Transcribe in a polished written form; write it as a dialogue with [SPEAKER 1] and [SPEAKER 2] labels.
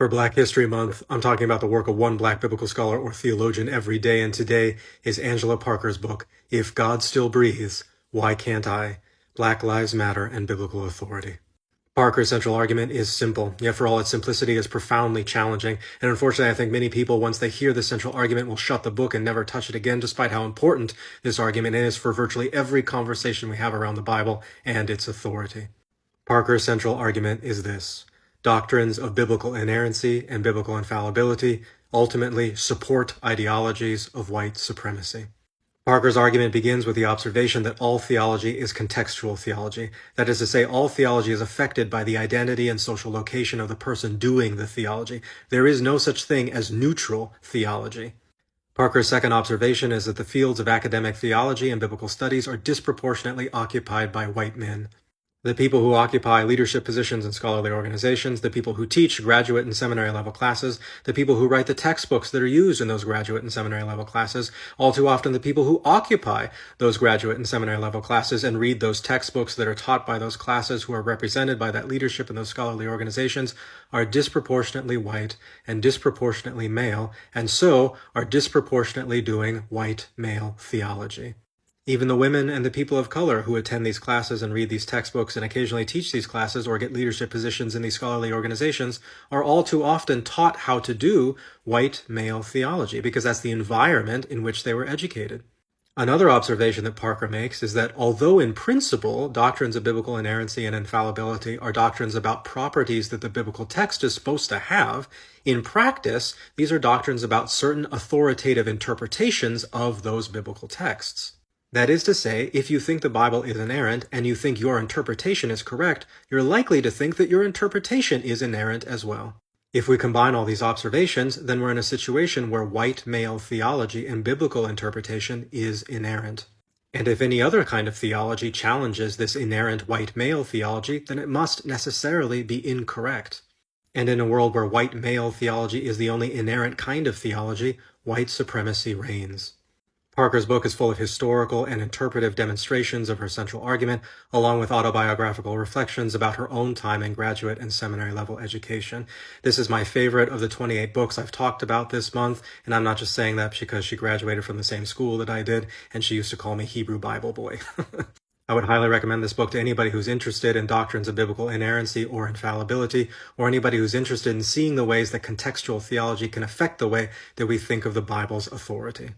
[SPEAKER 1] For Black History Month, I'm talking about the work of one Black biblical scholar or theologian every day, and today is Angela Parker's book, If God Still Breathes, Why Can't I? Black Lives Matter and Biblical Authority. Parker's central argument is simple, yet for all its simplicity is profoundly challenging, and unfortunately I think many people, once they hear the central argument, will shut the book and never touch it again, despite how important this argument is for virtually every conversation we have around the Bible and its authority. Parker's central argument is this: doctrines of biblical inerrancy and biblical infallibility ultimately support ideologies of white supremacy. Parker's argument begins with the observation that all theology is contextual theology. That is to say, all theology is affected by the identity and social location of the person doing the theology. There is no such thing as neutral theology. Parker's second observation is that the fields of academic theology and biblical studies are disproportionately occupied by white men. The people who occupy leadership positions in scholarly organizations, the people who teach graduate and seminary level classes, the people who write the textbooks that are used in those graduate and seminary level classes, all too often the people who occupy those graduate and seminary level classes and read those textbooks that are taught by those classes who are represented by that leadership in those scholarly organizations are disproportionately white and disproportionately male, and so are disproportionately doing white male theology. Even the women and the people of color who attend these classes and read these textbooks and occasionally teach these classes or get leadership positions in these scholarly organizations are all too often taught how to do white male theology because that's the environment in which they were educated. Another observation that Parker makes is that although in principle doctrines of biblical inerrancy and infallibility are doctrines about properties that the biblical text is supposed to have, in practice these are doctrines about certain authoritative interpretations of those biblical texts. That is to say, if you think the Bible is inerrant and you think your interpretation is correct, you're likely to think that your interpretation is inerrant as well. If we combine all these observations, then we're in a situation where white male theology and biblical interpretation is inerrant. And if any other kind of theology challenges this inerrant white male theology, then it must necessarily be incorrect. And in a world where white male theology is the only inerrant kind of theology, white supremacy reigns. Parker's book is full of historical and interpretive demonstrations of her central argument, along with autobiographical reflections about her own time in graduate and seminary level education. This is my favorite of the 28 books I've talked about this month, and I'm not just saying that because she graduated from the same school that I did, and she used to call me Hebrew Bible Boy. I would highly recommend this book to anybody who's interested in doctrines of biblical inerrancy or infallibility, or anybody who's interested in seeing the ways that contextual theology can affect the way that we think of the Bible's authority.